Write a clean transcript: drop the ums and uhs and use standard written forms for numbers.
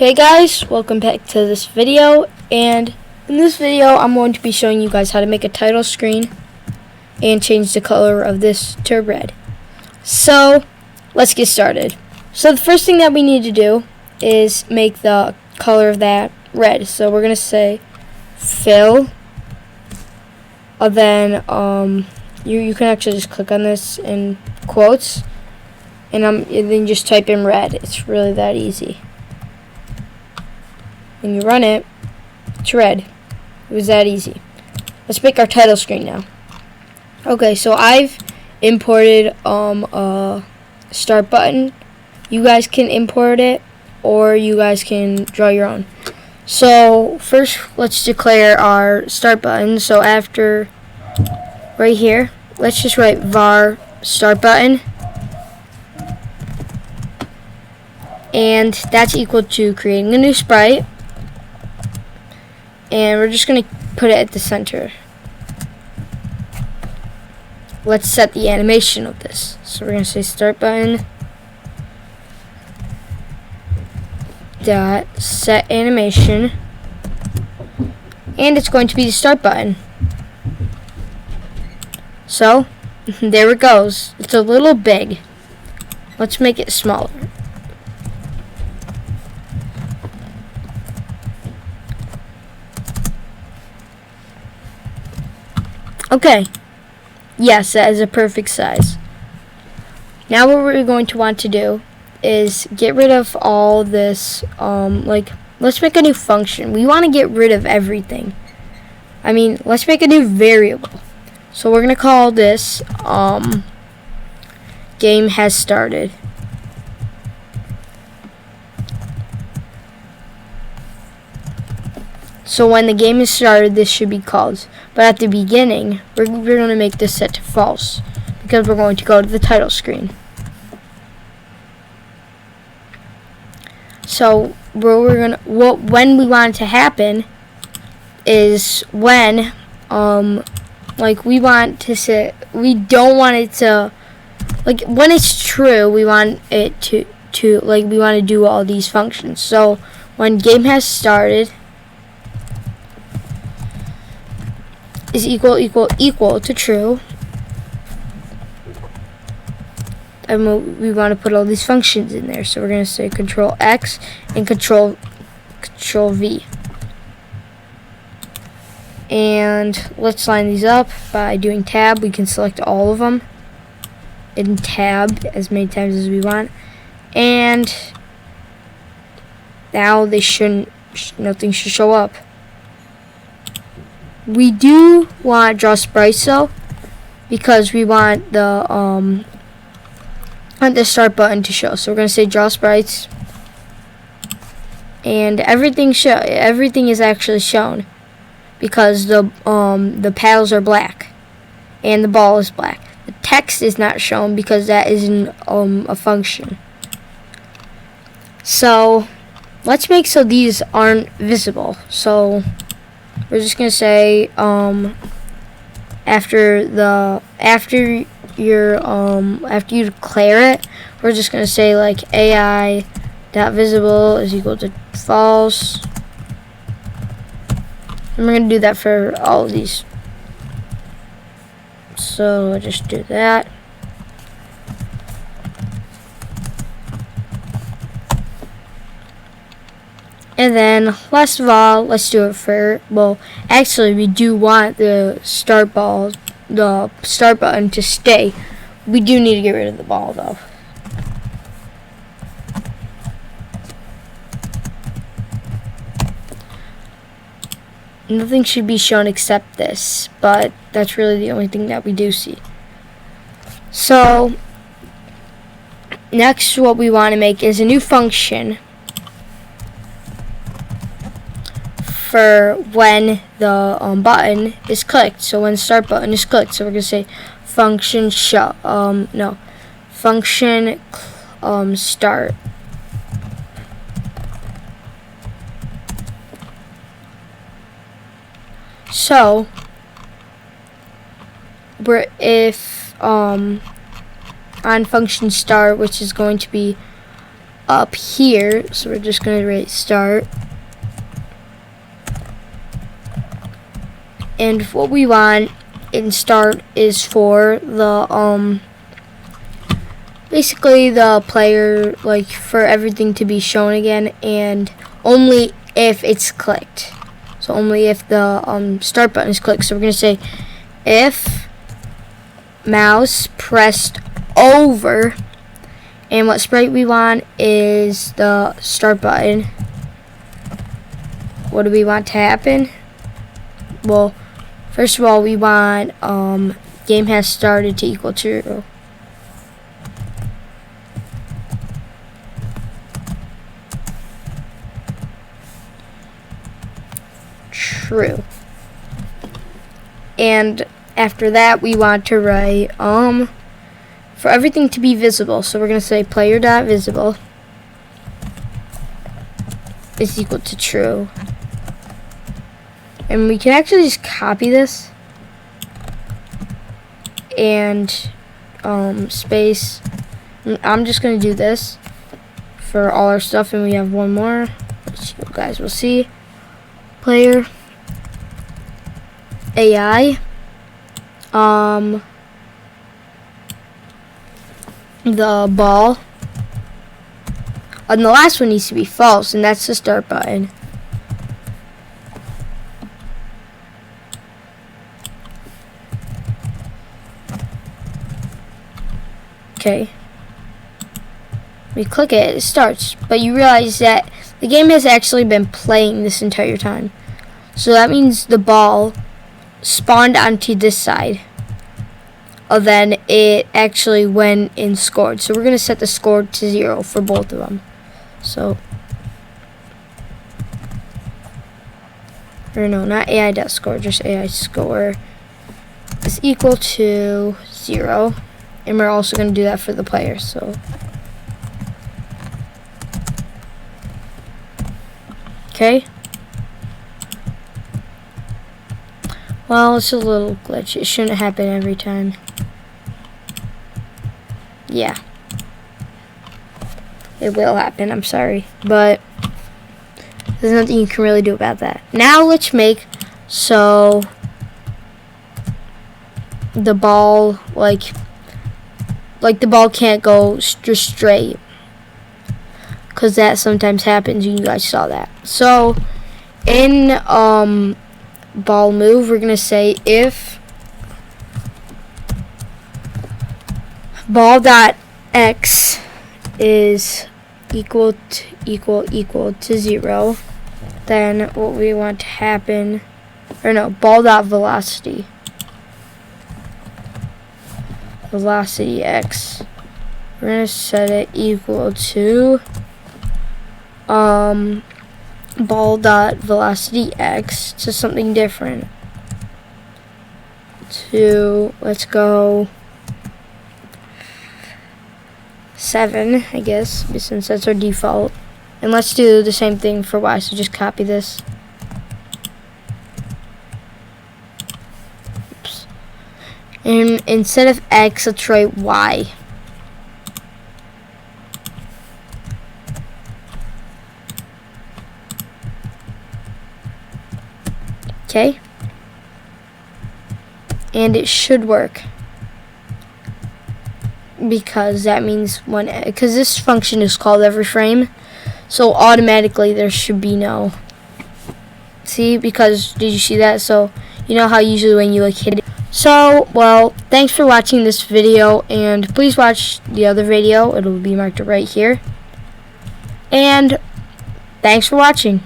Hey guys, welcome back to this video, and in this video I'm going to be showing you guys how to make a title screen and change the color of this to red. So let's get started. So the first thing that we need to do is make the color of that red. So we're going to say fill, then you can actually just click on this in quotes and then just type in red. It's really that easy. When you run it, it's red. It was that easy. Let's make our title screen now. Okay, so I've imported a start button. You guys can import it, or you guys can draw your own. So first, let's declare our start button. So after right here, let's just write var start button, and that's equal to creating a new sprite. And we're just going to put it at the center. Let's set the animation of this. So we're going to say start button dot set animation, and it's going to be the start button. So there it goes. It's a little big. Let's make it smaller. Okay, yes, that is a perfect size. Now what we're going to want to do is get rid of all this, let's make a new function. We want to get rid of everything. Let's make a new variable. So we're going to call this, game has started. So when the game is started, this should be called. But at the beginning, we're going to make this set to false, because we're going to go to the title screen. So when we want it to happen is when we want to say, we don't want it to, when it's true, we want it to we want to do all these functions. So when game has started is equal to true, and we want to put all these functions in there. So we're going to say control X and control V, and let's line these up by doing tab. We can select all of them in tab as many times as we want, and now nothing should show up. We do want to draw sprites though, because we want the start button to show. So we're going to say draw sprites, and everything is actually shown, because the paddles are black and the ball is black. The text is not shown because that isn't a function. So let's make so these aren't visible. So we're just gonna say after you declare it, we're just gonna say AI dot visible is equal to false, and we're gonna do that for all of these. So I'll just do that. And then last of all, let's do it for, actually we do want the start button to stay. We do need to get rid of the ball though. Nothing should be shown except this, but that's really the only thing that we do see. So next, what we want to make is a new function for when the button is clicked. So when start button is clicked, so we're gonna say function start. So if on function start, which is going to be up here, so we're just going to rate start. And what we want in start is for the basically the player, like for everything to be shown again, and only if it's clicked. So only if the start button is clicked. So we're going to say if mouse pressed over, and what sprite we want is the start button. What do we want to happen? Well, first of all, we want game has started to equal true. True. And after that, we want to write for everything to be visible. So we're going to say player.visible is equal to true. And we can actually just copy this and space. I'm just going to do this for all our stuff, and we have one more, which you guys will see. Player AI the ball, and the last one needs to be false, and that's the start button. Okay, we click it, it starts, but you realize that the game has actually been playing this entire time. So that means the ball spawned onto this side. And then it actually went and scored. So we're going to set the score to 0 for both of them. So, or no, not AI.score, just AI score is equal to 0. And we're also going to do that for the player. So, okay. Well, it's a little glitch. It shouldn't happen every time. Yeah. It will happen, I'm sorry. But there's nothing you can really do about that. Now let's make so the ball, like the ball can't go just straight. Because that sometimes happens, and you guys saw that. So in ball move, we're gonna say if ball.x is equal to 0, then what we want to happen, or no, ball.velocity x, we're gonna set it equal to ball.velocity x to something different. To, let's go 7, I guess, since that's our default. And let's do the same thing for y, so just copy this. Oops. And instead of x, let's write y. Okay, and it should work, because that means because this function is called every frame, so automatically there should be no, see, because did you see that? So you know how usually when you like hit it. So, well, thanks for watching this video, and please watch the other video. It'll be marked right here, and thanks for watching.